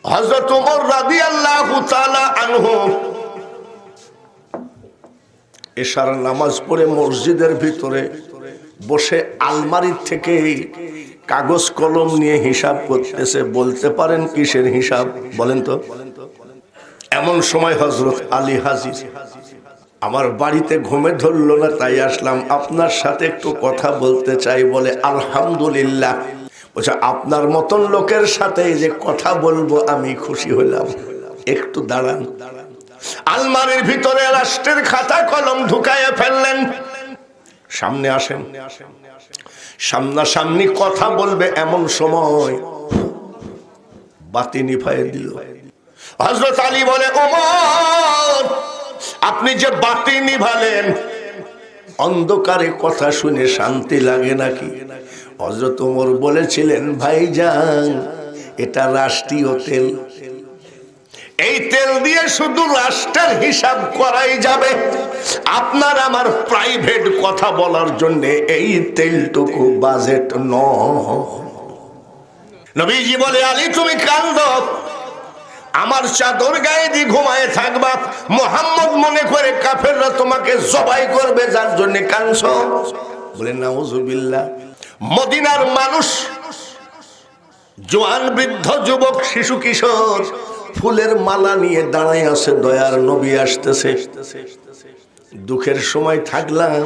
হযরত ওমর রাদিয়াল্লাহু তাআলা আনহু এশার নামাজ পড়ে মসজিদের ভিতরে বসে আলমারির থেকে কাগজ কলম নিয়ে হিসাব করতেছে। বলতে পারেন কিসের হিসাব বলেন তো? এমন সময় হযরত আলী হাজির। আমার বাড়িতে ঘুমে ধরলো না, তাই আসলাম, আপনার সাথে একটু কথা বলতে চাই। বলে আলহামদুলিল্লাহ। বলছে আপনার মতন লোকের সাথে যে কথা বলবো আমি খুশি হলাম, একটু দাঁড়ান। আলমারির ভিতরে রাষ্ট্রের খাতা কলম ঢুকাইয়া ফেললেন। সামনে আসেন, সামনাসামনি কথা বলবে এমন সময় বাতি নিভাইয়া দিল। হযরত আলী বলে ওমর, আপনি যে বাতি নিভালেন, অন্ধকারে কথা শুনে শান্তি লাগে নাকি? হযরত ওমর বলেছিলেন ভাইজান, এটা রাষ্ট্রীয় তেল, এই তেল দিয়ে শুধু রাষ্ট্রের হিসাব করাই যাবে। আপনার আমার প্রাইভেট কথা বলার জন্য এই তেলটুকু বাজেট নয়। নবীজি বলে আলী তুমি কাঁদো, আমার চাদর গায়ে দিয়ে ঘুমায় থাকবা, মুহাম্মদ মনে করে কাফেররা তোমাকে জবাই করবে, যার জন্য কাঁদছো। বলে নাউজুবিল্লাহ। মদিনার মানুষ, জোয়ান বৃদ্ধ যুবক শিশু কিশোর ফুলের মালা নিয়ে দাঁড়ায় আছে, দয়ার নবী আসতেছে। দুঃখের সময় থাকলাম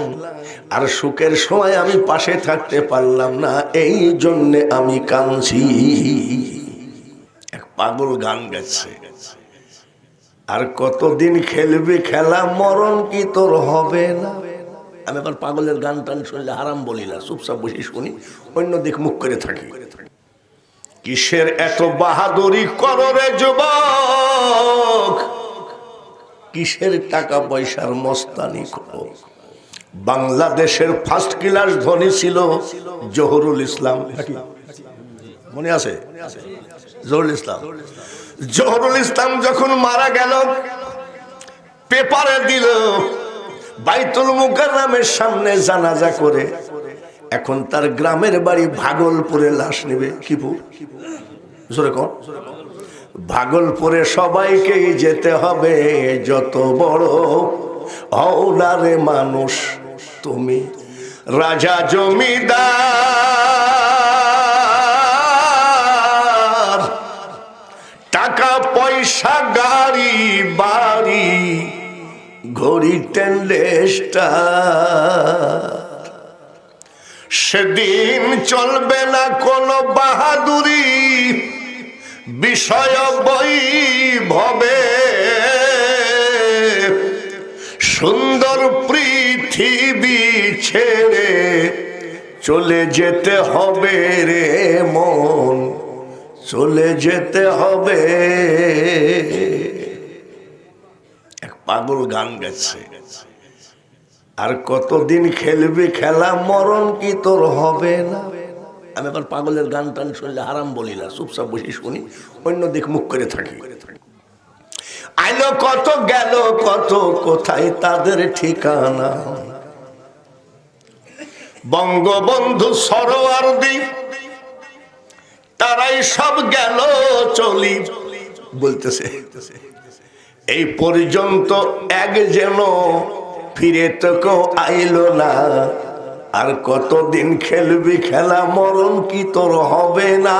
আর সুখের সময় আমি পাশে থাকতে পারলাম না, এই জন্যে আমি কাঁদছি। এক পাগল গান গাচ্ছে, আর কতদিন খেলবি খেলা, মরণ কি তোর হবে না। আমি আবার পাগলের গান টান শুনলে হারাম বলি না, চুপচাপ বসে শুনি, অন্য দিক মুখ করে থাকি। কিসের এত বাহাদুরি করো রে যুবক, কিসের টাকা পয়সার মস্তানি করো। বাংলাদেশের ফার্স্ট ক্লাস ধনী ছিল জহুরুল ইসলাম, মনে আছে? জহুরুল ইসলাম। জহুরুল ইসলাম যখন মারা গেল, পেপারে দিল বাইতুল মুকাররমের সামনে জানাজা করে। এখন তার গ্রামের বাড়ি ভাগলপুরে, লাশ নেবে কিপুর, জোরে কর, ভাগলপুরে সবাইকেই যেতে হবে। যত বড় হওলারে মানুষ তুমি, রাজা জমিদার, টাকা পয়সা গাড়ি বাড়ি, ঘড়ি টেন্ডেস্টার, সেদিন চলবে না কোনো বাহাদুরি, বিষয় বৈভবে সুন্দর পৃথিবী ছেড়ে চলে যেতে হবে রে মন, চলে যেতে হবে। এক পাগল গান গাচ্ছে, আর কতদিন খেলবি খেলা, মরণ কি তোর হবে না। আমি আবার পাগলের গান টান শুনলে হারাম বলি না, চুপচাপ বসে শুনি, অন্য দিক মুখ করে থাকি। আইলো কত গেল কত, কোথায় তাদের ঠিকানা। বঙ্গবন্ধু সরোয়ার্দী তারাই সব গেল চলি, বলতেছে এই পর্যন্ত এক যেন ফিরে তো কেউ আইলো না। আর কতদিন খেলবি খেলা, মরণ কি তোর হবে না।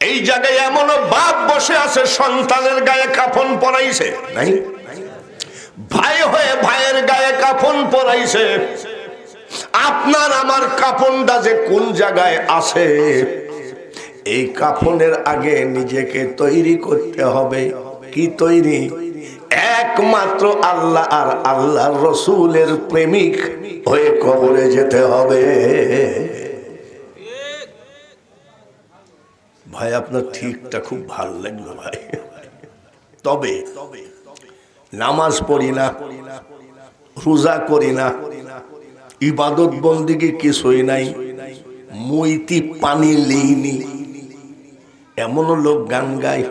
এই জায়গায় এমন বাপ বসে আছে, সন্তানের গায়ে কাফন পরাইছে নাই, ভাই হয়ে ভাইয়ের গায়ে কাফন পরাইছে। আপনার আমার কাফনটা যে কোন জায়গায় আছে, এই কাফনের আগে নিজেকে তৈরি করতে হবে। কি তৈরি? একমাত্র আল্লাহ আর আল্লাহর রসুলের প্রেমিক হয়ে কবরে যেতে হবে। ভাই আপনার ঠিকটা খুব ভালো লাগলো ভাই। তবে নামাজ পড়ি না, রোজা করি না, ইবাদত বন্দেগী কিছুই নাই, মুইতি পানি লিনি, এমনও লোক গান গায়,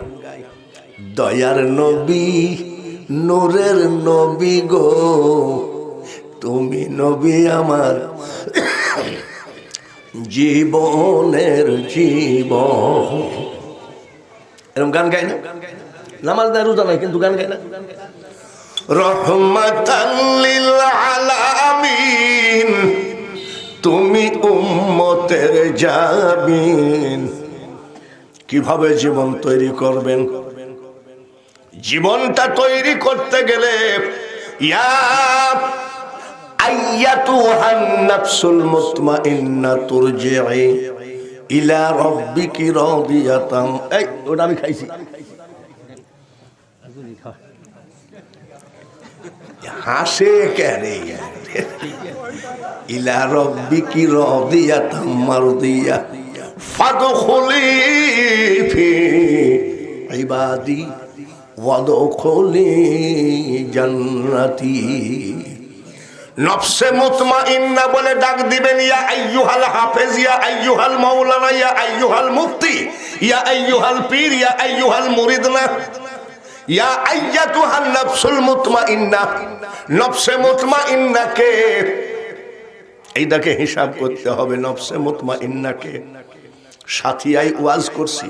দয়ার নবী নূরের নবী গো, তুমি নবী আমার জীবনের জীবন। এরকম গান গায় না, নামাজ নাই রোজা নাই কিন্তু গান গায় না। রহমাতাল লিল আলামিন, তুমি উম্মতের জামিন। কিভাবে জীবন তৈরি করবেন? জীবনটা তৈরি করতে গেলে ইয়া আইয়াতুহান নাফসুল মুতমাইন্না তুরজিই ইলা রাব্বিকি রাদিয়াতাম। এই ওটা আমি খাইছি। হাসে কেন? ইলা রাব্বিকি রাদিয়াতাম মারদিয়া ফাদখুলি ফি ইবাদি ওয়াদখুলি জান্নাতি। নফসে মুতমাইন্না বলে ডাক দিবেন, ইয়া আইয়ুহাল হাফেজ, ইয়া আইয়ুহাল মাওলানা, ইয়া আইয়ুহাল মুফতি, ইয়া আইয়ুহাল পীর, ইয়া আইয়ুহাল মুরিদনা, ইয়া আইয়াতুহান নাফসুল মুতমাইন্না। নফসে মুতমাইন্নাকে এইটাকে হিসাব করতে হবে। নফসে মুতমাইন্নাকে সাথিয়াই ওয়াজ করছি,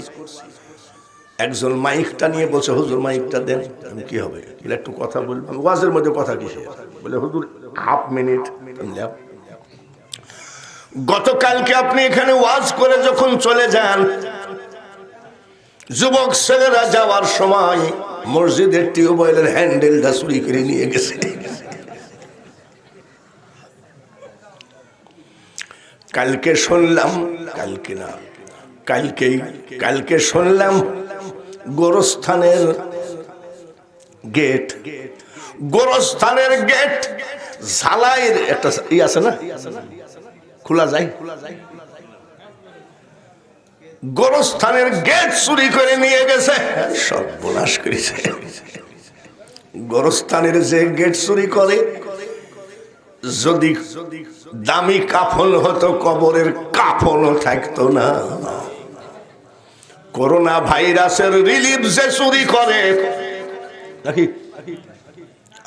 একজন মাইকটা নিয়ে বলছে, হুজুর মাইকটা দেন। আমি কি হবে, একটু কথা বলবো। ওয়াজের মধ্যে কথা কিসে? বলে হুজুর হাফ মিনিট। গতকালকে আপনি এখানে ওয়াজ করে যখন চলে যান, যুবক ছেলেরা যাওয়ার সময় মসজিদের টিউবওয়েলের হ্যান্ডেলটা চুরি করে নিয়ে গেছে। কালকে শুনলাম, কালকে না কালকে শুনলাম গোরস্থানের গেট ঝালাইয়ের একটা ই আছে না, খোলা যায়, গোরস্থানের গেট চুরি করে নিয়ে গেছে। সর্বনাশ করেছে। গোরস্থানের যে গেট চুরি করে, যদি দামি কাফন হতো কবরের কাফনও থাকতো না। করোনা ভাইরাসের রিলিফ যে চুরি করে নাকি,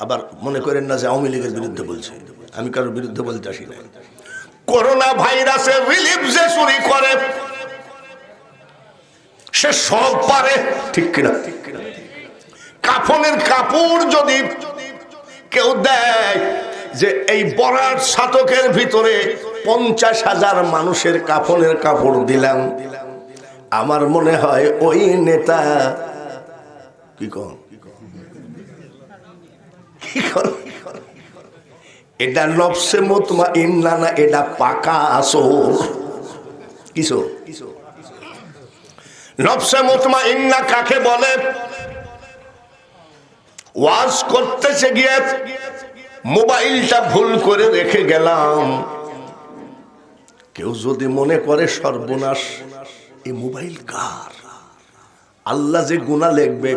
আবার মনে করেন না যে আওয়ামী লীগের বিরুদ্ধে বলছে, আমি কারোর বিরুদ্ধে বলতে আসি না। করোনা ভাইরাসের রিলিফ যে চুরি করে সে সব পারে, ঠিক কিনা? কাফনের কাপড় যদি কেউ দেয় যে এই বরাত শতকের ভিতরে 50,000 মানুষের কাফনের কাপড় দিলাম, আমার মনে হয় ওই নেতা কি কর, এটা নফসে মুতমাইন্না না, এটা পাকা আসর। কিসো নফসে মুতমাইন্না কাকে বলে? ওয়াজ করতেছে গিয়ে মোবাইলটা ভুল করে রেখে গেলাম। কেউ যদি মনে করে সর্বনাশ, এই মোবাইল কার, আল্লাহ যে গুনাহ লিখবে।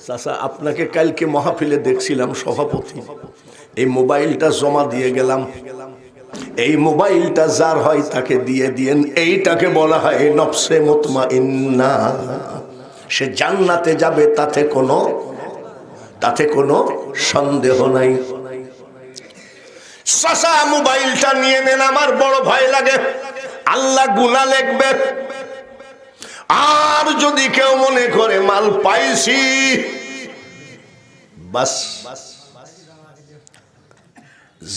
চাচা আপনাকে কালকে মাহফিলে দেখছিলাম, সভাপতি এই মোবাইলটা জমা দিয়ে গেলাম, এই মোবাইলটা যার হয় তাকে দিয়ে দিয়েন। এইটাকে বলা হয় নফসে মুতমাইন্না। সে জান্নাতে যাবে, তাতে কোনো সন্দেহ নাই। চাচা মোবাইলটা নিয়ে নেন, আমার বড় ভয় লাগে, আল্লাহ গুনাহ লিখবে। আর যদি কেউ মনে করে মাল পাইছি, বাস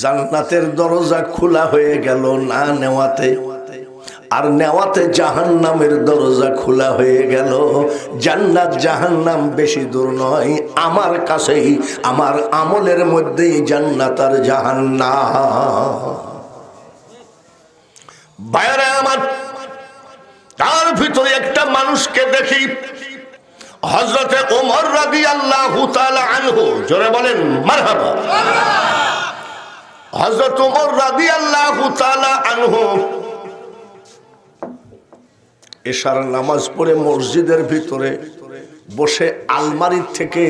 জান্নাতের দরজা খোলা হয়ে গেল না নেওয়াতে, আর নেওয়াতে জাহান্নামের দরজা খোলা হয়ে গেল। জান্নাত জাহান্নাম বেশি দূর নয়, আমার কাছেই, আমার আমলের মধ্যেই জান্নাত আর জাহান্নাম। বাইরে আমার, তার ভিতরে একটা মানুষকে দেখি, হযরতে ওমর রাদিয়াল্লাহু তাআলা আনহু, জোরে বলেন মারহাবা। হযরত ওমর রাদিয়াল্লাহু তাআলা আনহু এশার নামাজ পড়ে মসজিদের ভিতরে বসে আলমারির থেকে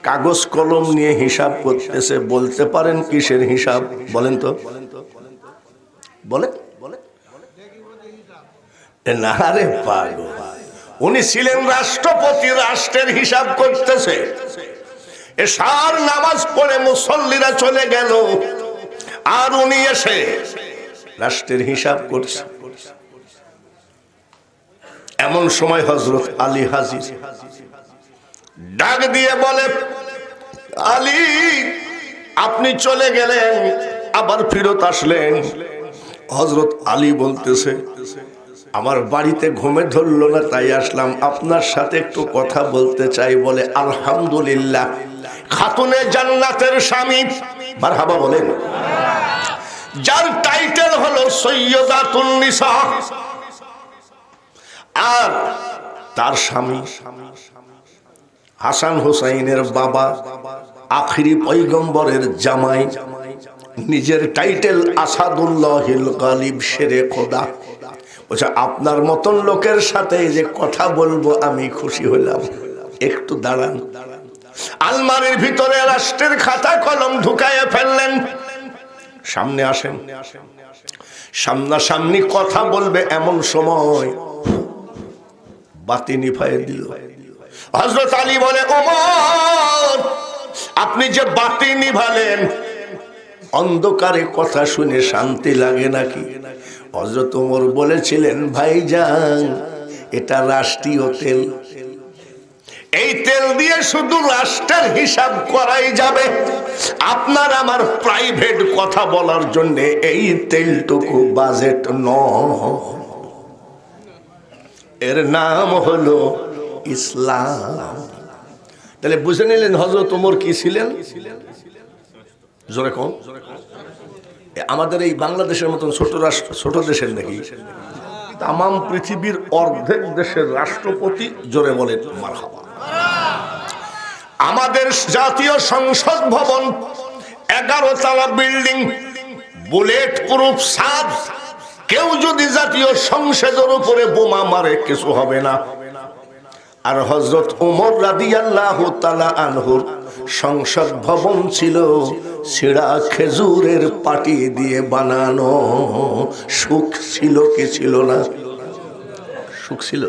কাগজ কলম নিয়ে হিসাব করতেছে। বলতে পারেন কিসের হিসাব? বলেন তো, বলেন। না রে পাগল, উনি ছিলেন রাষ্ট্রপতি, রাষ্ট্রের হিসাব করতেছে। এশার নামাজ পড়ে মুসল্লিরা চলে গেল, আর উনি এসে রাষ্ট্রের হিসাব করছে। এমন সময় হযরত আলী হাজির, ডাক দিয়ে বলে, আলী আপনি চলে গেলেন, আবার ফেরত আসলেন। হযরত আলী বলতেছে, আমার বাড়িতে ঘুমে ধরলো না, তাই আসলাম, আপনার সাথে একটু কথা বলতে চাই। বলে, আলহামদুলিল্লাহ, খাতুনে জান্নাতের স্বামী, মারহাবা বলেন, যার টাইটেল হলো সৈয়দাতুন নিসা, আর তার স্বামী হাসান হুসাইনের বাবা, আখিরি পয়গম্বরের জামাই, নিজের টাইটেল আসাদুল্লাহিল গালিব, শেরে খোদা। বলছে, আপনার মতন লোকের সাথে যে কথা বলবো আমি খুশি হলাম, একটু দাঁড়ান। আলমারির ভিতরে রাষ্ট্রের খাতা কলম ঢুকাইয়া ফেললেন, সামনে আসেন, সামনাসামনি কথা বলবে এমন সময় বাতি নিভাইয়া দিল। হযরত আলী বলে, ওমর আপনি যে বাতি নিভালেন, অন্ধকারে কথা শুনে শান্তি লাগে নাকি? হযরত ওমর বলেছিলেন, ভাইজান এটা রাষ্ট্রীয় তেল, এই তেল দিয়ে শুধু রাষ্ট্রের হিসাব করাই যাবে, আপনার আমার প্রাইভেট কথা বলার জন্য এই তেলটুকু বাজেট নয়। এর নাম হলো ইসলাম। তাহলে বুঝে নিলেন হযরত ওমর কি ছিলেন? জোরে কোন? আমাদের এই বাংলাদেশের মতন ছোট রাষ্ট্র, ছোট দেশের নাকি তাম পৃথিবীর অর্ধেক দেশের রাষ্ট্রপতি। জোরে বলেন মারহাবা। আমাদের জাতীয় সংসদ ভবন 11 তলা বিল্ডিং, বুলেট প্রুফ ছাদ, কেউ যদি জাতীয় সংসদের উপরে বোমা মারে কিছু হবে না। আর হযরত ওমর রাদিয়াল্লাহু তাআলা আনহুর সংসদ ভবন ছিল ছিঁড়া খেজুরের পাটি দিয়ে বানানো। সুখ ছিল কি ছিল না? সুখ ছিল।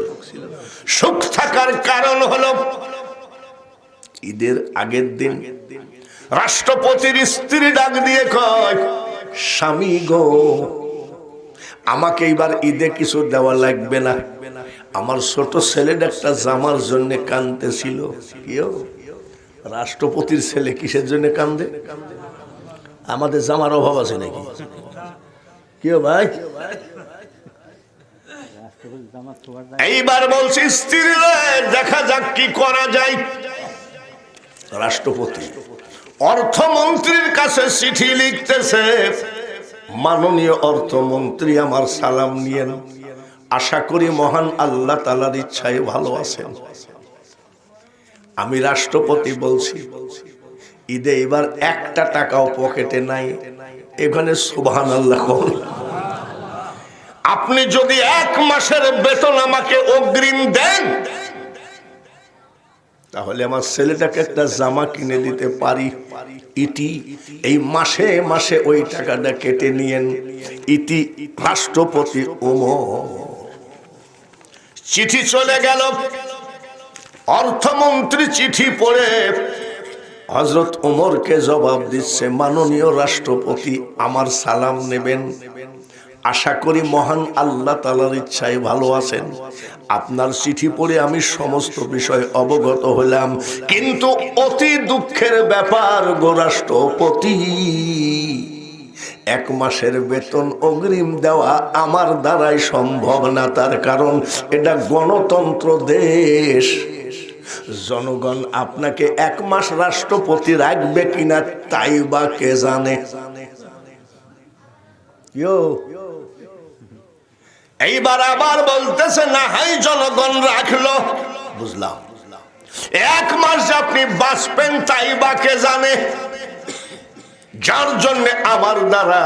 সুখ থাকার কারণ হলো ঈদের আগের দিন রাষ্ট্রপতির স্ত্রী ডাক দিয়ে কয়, স্বামী গো, আমাকে এবার ঈদে কিছু দেওয়া লাগবে না। আমার ছোট ছেলেটা একটা জামার জন্য কাঁদতেছিল। কেউ রাষ্ট্রপতির ছেলে কিসের জন্য কান্দে? আমাদের জামার অভাব আছে নাকি? কেউ ভাই এইবার বলছি, স্ত্রী দেখা যাক কি করা যায়। রাষ্ট্রপতি অর্থমন্ত্রীর কাছে চিঠি লিখতেছে, মাননীয় অর্থমন্ত্রী আমার সালাম নিয়েন, আশা করি মহান আল্লাহ তাআলার ইচ্ছায় ভালো আছেন। আমি রাষ্ট্রপতি বলছি, ঈদে এবার একটা টাকাও পকেটে নাই। এখানে সুবহানাল্লাহ কোন? আপনি যদি 1 মাসের বেতন আমাকে অগ্রিম দেন, তাহলে আমার ছেলেটাকে একটা জামা কিনে দিতে পারি। ইতি এই মাসে মাসে ওই টাকাটা কেটে নিয়েন। ইতি রাষ্ট্রপতি ওমর। চিঠি চলে গেল। অর্থমন্ত্রী চিঠি পড়ে হযরত ওমরকে জবাব দিচ্ছে, মাননীয় রাষ্ট্রপতি আমার সালাম নেবেন, আশা করি মহান আল্লাহ তাআলার ইচ্ছায় ভালো আছেন। আপনার চিঠি পড়ে আমি সমস্ত বিষয় অবগত হলাম, কিন্তু অতি দুঃখের ব্যাপার গো রাষ্ট্রপতি, 1 মাসের বেতন অগ্রিম দেওয়া আমার দ্বারাই সম্ভব না। তার কারণ এটা গণতন্ত্র দেশ। জনগণ আপনাকে 1 মাস রাষ্ট্রপতি রাখবে কিনা তাই বা কে জানে। এইবার আবার বলতেছে, না হয় জনগণ রাখলো, বুঝলাম, 1 মাস আপনি বাঁচবেন তাই বা কে জানে। যার জন্য আমার দ্বারা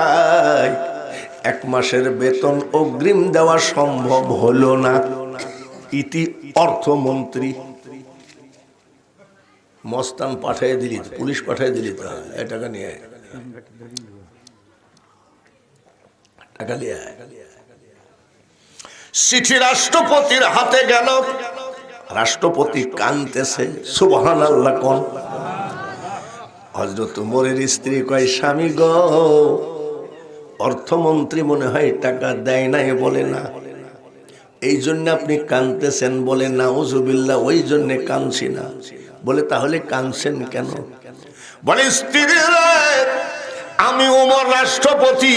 1 মাসের বেতন অগ্রিম দেওয়া সম্ভব হলো না। ইতি অর্থমন্ত্রী। মস্তান পাঠিয়ে দিলি, পুলিশ পাঠিয়ে দিলি, তো এই টাকা নিয়ে টাকা নিয়ে চিঠি রাষ্ট্রপতির হাতে গেল। রাষ্ট্রপতি কাঁদতেছে, সুবহানাল্লাহ কোন? হযরত ওমরের স্ত্রী কয়, স্বামী গো, অর্থমন্ত্রী মনে হয় টাকা দেয় নাই, বলে না, এই জন্য আপনি কাঁদতেছেন, বলে নাউজুবিল্লাহ, ওই জন্য কাঁদছি না। বলে তাহলে কাঁদছেন কেন? বলে স্ত্রীরা, আমি ওমর রাষ্ট্রপতি,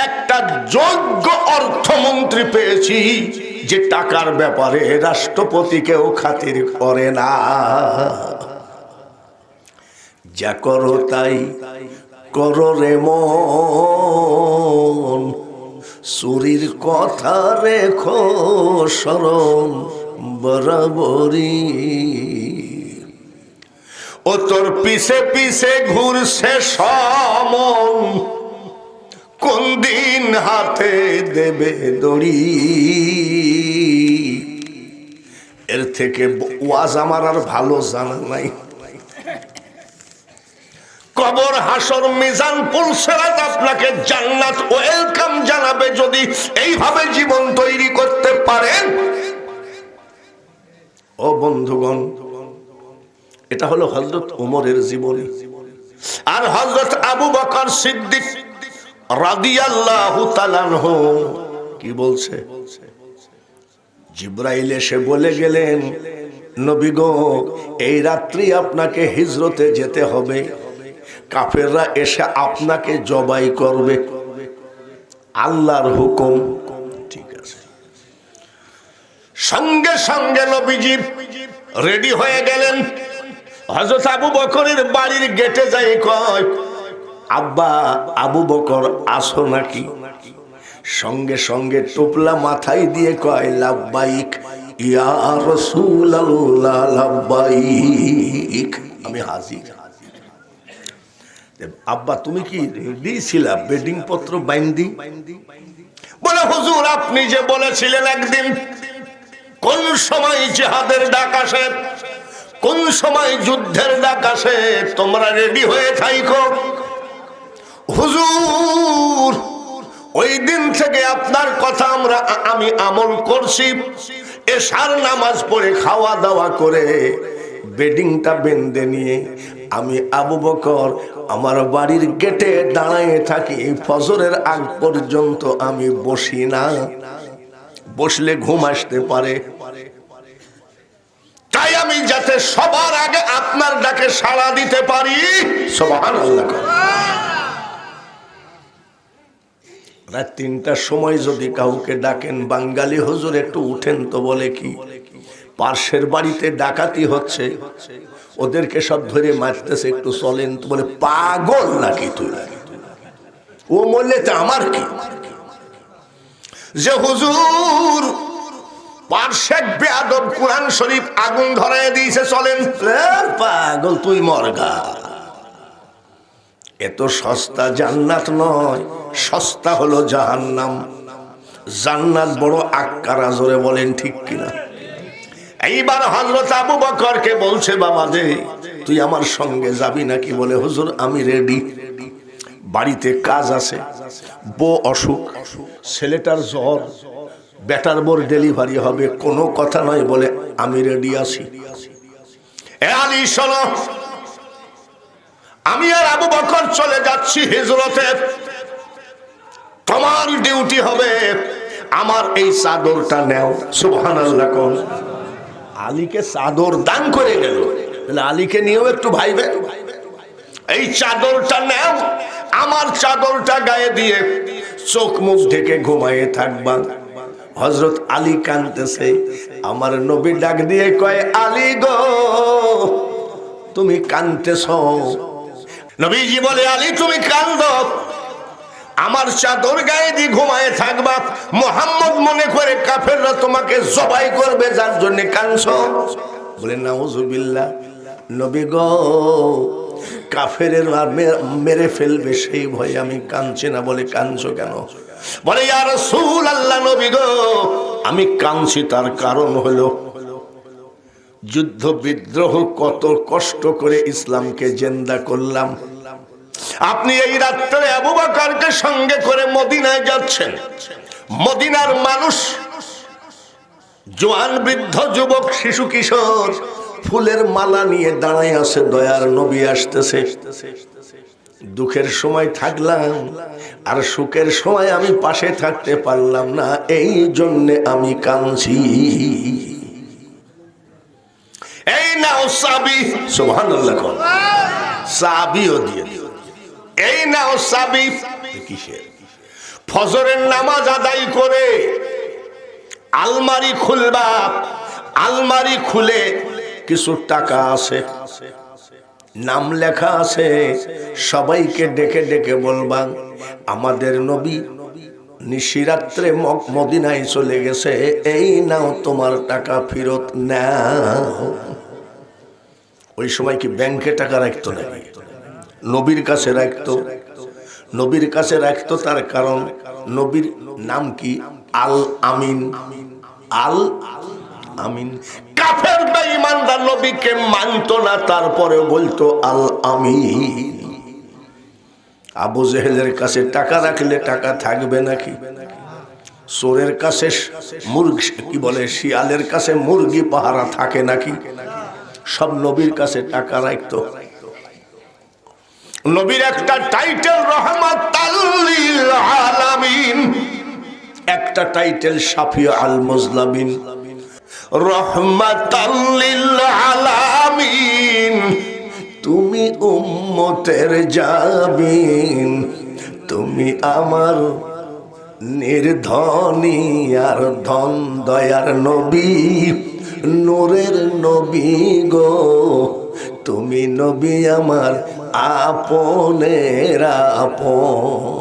একটা যোগ্য অর্থমন্ত্রী পেয়েছি যে টাকার ব্যাপারে রাষ্ট্রপতিকেও খাতির করে না। যা করো তাই করো রে মন, চুরির কথা রেখো স্মরণ বরাবরই। ও তোর পিছে পিছে ঘুরছে সমন, কোন দিন হাতে দেবে দড়ি। এর থেকে ওয়াজ আমার আর ভালো জানা নাই। কবর, হাসর, মিজান, পুলসিরাত আপনাকে জান্নাত ওয়েলকাম জানাবে যদি এইভাবে জীবন তৈরি করতে পারেন। ও বন্ধুগণ, এটা হলো হযরত ওমরের জীবনী। আর হযরত আবু বকর সিদ্দিক রাদিয়াল্লাহু তাআলা আনহু কি বলছে? জিবরাইল এসে বলে গেলেন, নবী গো, এই রাত্রি আপনাকে হিজরতে যেতে হবে, কাফেররা এসে আপনাকে জবাই করবে, আল্লাহর হুকুম। ঠিক আছে। সঙ্গে সঙ্গে নবীজি রেডি হয়ে গেলেন। হযরত আবু বকরের বাড়ির গেটে যাই কয়, আব্বা আবু বকর আসো নাকি? সঙ্গে সঙ্গে টোপলা মাথায় দিয়ে কয়, লাব্বাইক ইয়া রাসূলুল্লাহ, লাব্বাইক, আমি হাজির। আব্বা তুমি কি রেডি ছিলা বেডিং পত্র বাইন্দি? বলে হুজুর, আপনি যে বলেছিলেন একদিন কোন সময় জিহাদের ডাক আসে, কোন সময় যুদ্ধের ডাক আসে, তোমরা রেডি হয়ে থাইকো। হুজুর, ওই দিন থেকে আপনার কথা আমি আমল করছি। এশার নামাজ পড়ে খাওয়া দাওয়া করে বেডিংটা বেঁধে নিয়ে আমি আবু বকর আমার বাড়ির গেটে দাঁড়ায় থাকি, ফজরের আগ পর্যন্ত আমি বসি না, বসলে ঘুম আসতে পারে। তাই আমি যাতে সবার আগে আপনার ডাকে সাড়া দিতে পারি। সুবহানাল্লাহ। রাত ৩টার সময় যদি কাউকে ডাকেন, বাঙালি হুজুর একটু উঠেন তো, বলে কি পার্শ্বের বাড়িতে ডাকাতি হচ্ছে, ওদেরকে সব ধরে মারতেছে, একটু চলেন তো। বলে পাগল নাকি তুই? ও বললে তো আমার কি, যে হুজুর পার্শ্বের বেয়াদব কুরআন শরীফ আগুন ধরায় দিয়েছে, চলেন। পাগল তুই মরগা। এত সস্তা জান্নাত নয়, সস্তা হলো জাহান্নাম। জান্নাত বড় আক্কারা, জোরে বলেন ঠিক কিনা? এইবার হযরত আবু বকরকে বলছে, বাবা দে তুই আমার সঙ্গে যাবি নাকি? বলে হুজুর আমি রেডি, বাড়িতে কাজ আছে, বউ অসুখ, ছেলেটার জ্বর, বেটার বোর ডেলিভারি হবে, কোনো কথা নয়। বলে আমি রেডি আছি। এ আলী শোনো, আমি আর আবু বকর চলে যাচ্ছি হিজরতে। তোমার ডিউটি হবে আমার এই চাদরটা নেও। সুবহানাল্লাহ। কোন আলীকে চাদর দান করে গেল, আলীকে নিয়েও একটু ভাইবে। এই চাদরটা নেও, আমার চাদরটা গায়ে দিয়ে চোখ মুখ ঢেকে ঘুমায়ে থাকবা। হযরত আলী কাঁদতেছে। আমার নবী ডাক দিয়ে কয়, আলী গো তুমি কাঁদতেছ? নবীজি বলে, আলী তুমি কাঁদো, আমার চাদর গায়ে দিয়ে ঘুমায়ে থাকবা, মুহাম্মদ মনে করে কাফেররা তোমাকে জবাই করবে, যার জন্য কাঁদছো। বলে নাউজুবিল্লাহ, নবী গো কাফেরেরা মেরে ফেলবে সেই ভয়ে আমি কাঁদছি না। বলে কাঁদছো কেন? বলে ইয়া রাসূলুল্লাহ, নবী গো আমি কাঁদছি তার কারণ হলো যুদ্ধ বিদ্রোহ কত কষ্ট করে ইসলামকে জিন্দা করলাম। আপনি এই রাত্রে আবু বকরকে সঙ্গে করে মদিনায় যাচ্ছেন। মদিনার মানুষ, জোয়ান বৃদ্ধ যুবক শিশু কিশোর ফুলের মালা নিয়ে দাঁড়ায় আছে, দয়ার নবী আসতেছে। দুঃখের সময় থাকলাম আর সুখের সময় আমি পাশে থাকতে পারলাম না, এই জন্যে আমি কাঁদছি। এই নাও চাবি, সুবহানাল্লাহ, চাবিও দিয়ে, এই নাও চাবি। কিসের? ফজরের নামাজ আদায় করে আলমারি খুলবা, আলমারি খুলে কিছু টাকা আছে, নাম লেখা আছে, সবাইকে ডেকে ডেকে বলবা আমাদের নবী নিশিরাত্রে মদিনায় চলে গেছে, এই নাও তোমার টাকা ফেরত নাও। ওই সময় কি ব্যাংকে টাকা রাখতো নাকি? নবীর কাছে রাখতো। নবীর কাছে রাখতো তার কারণ নবীর নাম কি? আল আমিন। আল আমিন। কাফের বেঈমানরা নবীকে মানতো না, তারপরে বলতো আল আমিন। আবু জেহেলের কাছে টাকা রাখলে টাকা থাকবে নাকি? চোরের কাছে মুরগি, কি বলে, শিয়ালের কাছে মুরগি পাহারা থাকে নাকি? সব নবীর কাছে টাকা রাখতো। নবীর একটা টাইটেল রহমাতাল লিল আলামিন, একটা টাইটেল শাফিউ আল মুজলামিন। রহমাতাল লিল আলামিন, তুমি উম্মতের জামিন, তুমি আমার নির্ধনী আর ধন দয়ার নবী, নূরের নবী গো, তুমি নবী আমার আপনের আপন।